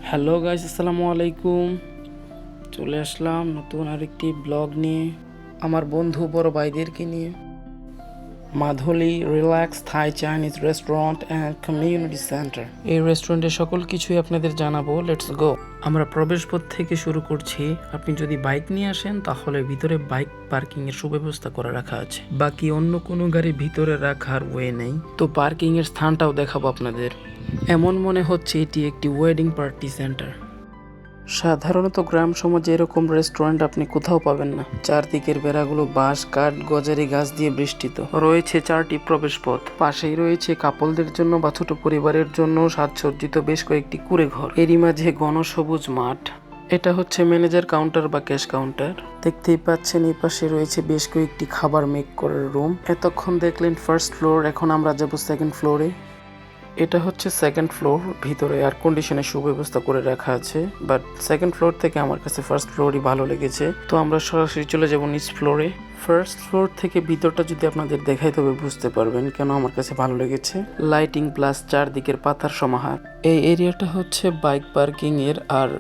Hello guys, আসসালামু আলাইকুম। চলে আসলাম নতুন আরেকটি ব্লগ নিয়ে, আমার বন্ধু বড় ভাইদেরকে নিয়ে। Madhuli relax Thai Chinese restaurant and community centre, এই রেস্টুরেন্টের সকল কিছুই আপনাদের জানাবো। Let's go. আমরা প্রবেশপথ থেকে শুরু করছি। আপনি যদি বাইক নিয়ে আসেন তাহলে ভিতরে বাইক পার্কিং এর সুব্যবস্থা করে রাখা আছে, বাকি অন্য কোনো গাড়ি ভিতরে রাখার ওয়ে নেই। তো পার্কিং এর স্থানটাও দেখাবো আপনাদের। এমন মনে হচ্ছে এটি একটি ওয়েডিং পার্টি সেন্টার। সাধারণত গ্রাম সমাজে এরকম রেস্টুরেন্ট আপনি কোথাও পাবেন না। চারদিকের বেড়াগুলো বাঁশ, কাঠ, গজারি গাছ দিয়ে বেষ্টিত। রয়েছে 4টি প্রবেশপথ। পাশেই রয়েছে কাপলদের জন্য বা ছোট পরিবারের জন্য সাজসজ্জিত বেশ কয়েকটি কুঁড়ে ঘর। এরই মাঝে ঘন সবুজ মাঠ। এটা হচ্ছে ম্যানেজার কাউন্টার বা ক্যাশ কাউন্টার। দেখতেই পাচ্ছেন এই পাশে রয়েছে বেশ কয়েকটি খাবার মেক করার রুম। এতক্ষণ দেখলেন ফার্স্ট ফ্লোর, এখন আমরা যাব সেকেন্ড ফ্লোরে। এটা হচ্ছে সেকেন্ড ফ্লোর। ভিতরে এয়ার কন্ডিশনের সুব্যবস্থা করে রাখা আছে, বাট সেকেন্ড ফ্লোর থেকে আমার কাছে ফার্স্ট ফ্লোরই ভালো লেগেছে। তো আমরা সরাসরি চলে যাব নিচ ফ্লোরে। ফার্স্ট ফ্লোর থেকে ভিতরটা যদি আপনাদের দেখাই তবে বুঝতে পারবেন কেন আমার কাছে ভালো লেগেছে। লাইটিং প্লাস চারদিকের পাতার সমাহার। এই এরিয়াটা হচ্ছে বাইক পার্কিং এর, আর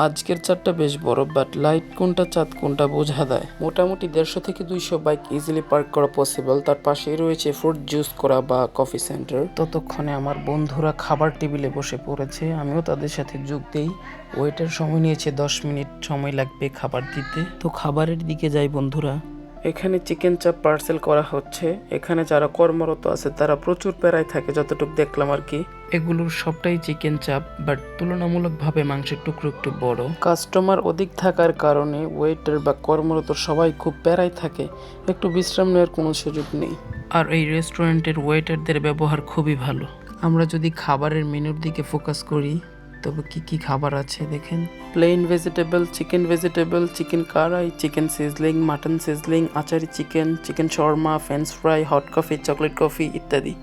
আজকের চাঁদটা বেশ বড়, বাট লাইট কোনটা চাঁদ কোনটা বোঝা দেয়। মোটামুটি 150 থেকে 200 বাইক ইজিলি পার্ক করা পসিবল। তার পাশেই রয়েছে ফ্রুট জুস করা বা কফি সেন্টার। ততক্ষণে আমার বন্ধুরা খাবার টেবিলে বসে পড়েছে, আমিও তাদের সাথে যোগ দেই। ওয়েটের সময় নিয়েছে 10 মিনিট সময় লাগবে খাবার দিতে। তো খাবারের দিকে যাই বন্ধুরা। এখানে চিকেন চাপ পার্সেল করা হচ্ছে। এখানে যারা কর্মরত আছে তারা প্রচুর প্যারায় থাকে, যতটুকু দেখলাম আর কি। এগুলোর সবটাই চিকেন চাপ, বাট তুলনামূলকভাবে মাংসের টুকরো একটু বড়। কাস্টমার অধিক থাকার কারণে ওয়েটার বা কর্মরত সবাই খুব প্যারায় থাকে, একটু বিশ্রাম নেওয়ার কোনো সুযোগ নেই। আর এই রেস্টুরেন্টের ওয়েটারদের ব্যবহার খুবই ভালো। আমরা যদি খাবারের মেনুর দিকে ফোকাস করি তবে কি খাবার আছে দেখেন। Plain vegetable, chicken karahi, chicken sizzling, mutton sizzling, achari chicken, chicken shawarma, french fry, hot coffee, chocolate coffee ইত্যাদি।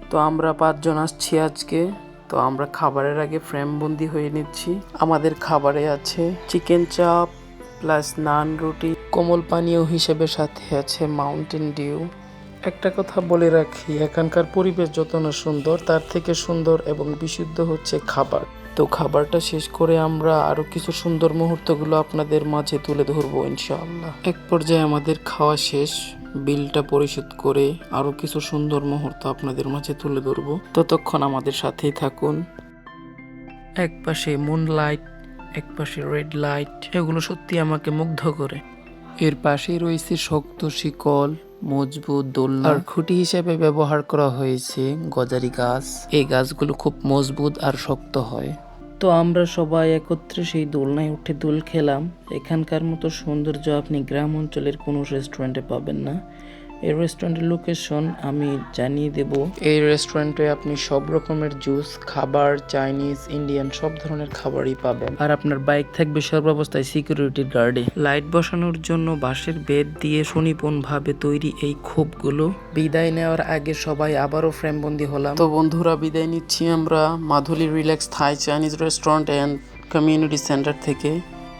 তো আমরা 5 জন আসছি আজকে। তো আমরা খাবারের আগে ফ্রেম বন্দি হয়ে নিচ্ছি। আমাদের খাবারে আছে চিকেন চাপ প্লাস নান রুটি, কোমল পানীয় হিসেবে সাথে আছে মাউন্টেন ডিউ। একটা কথা বলে রাখি, এখানকার পরিবেশ যত না সুন্দর, তার থেকে সুন্দর এবং বিশুদ্ধ হচ্ছে খাবার। তো খাবারটা শেষ করে আমরা আরো কিছু সুন্দর মুহূর্তগুলো আপনাদের মাঝে তুলে ধরবো ইনশাআল্লাহ। এক পর্যায়ে আমাদের খাওয়া শেষ, বিলটা পরিশোধ করে আরো কিছু সুন্দর মুহূর্ত আপনাদের মাঝে তুলে ধরবো। ততক্ষণ আমাদের সাথেই থাকুন। এক পাশে মুন লাইট, এক পাশে রেড লাইট, এগুলো সত্যি আমাকে মুগ্ধ করে। এর পাশেই রয়েছে শক্ত শিকল, মজবুত দোলনা, আর খুঁটি হিসেবে ব্যবহার করা হয়েছে গজারি গাছ। এই গাছগুলো খুব মজবুত আর শক্ত হয়। তো আমরা সবাই একত্রে সেই দোলনায় উঠে দোল খেলাম। এখানকার মতো সৌন্দর্য আপনি গ্রাম অঞ্চলের কোনো রেস্টুরেন্টে পাবেন না। এই রেস্টুরেন্টের লোকেশন আমি জানিয়ে দেব। এই রেস্টুরেন্টে আপনি সব রকমের জুস, খাবার, চাইনিজ, ইন্ডিয়ান সব ধরনের খাবারই পাবেন। আর আপনার বাইক থাকবে সর্বাবস্থায় সিকিউরিটির গার্ডে। লাইট বসানোর জন্য বাঁশের বেত দিয়ে সুনিপুণভাবে তৈরি এই খোপগুলো। বিদায় নেওয়ার আগে সবাই আবারও ফ্রেমবন্দি হলাম। তো বন্ধুরা, বিদায় নিচ্ছি আমরা Madhuli relax Thai Chinese restaurant and community centre থেকে।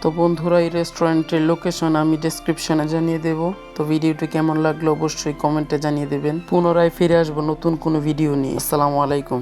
তো বন্ধুরা, এই রেস্টুরেন্টের লোকেশন আমি ডেসক্রিপশনে জানিয়ে দেব। তো ভিডিওটি কেমন লাগলো অবশ্যই কমেন্টে জানিয়ে দেবেন। পুনরায় ফিরে আসবো নতুন কোনো ভিডিও নিয়ে। আসসালামু আলাইকুম।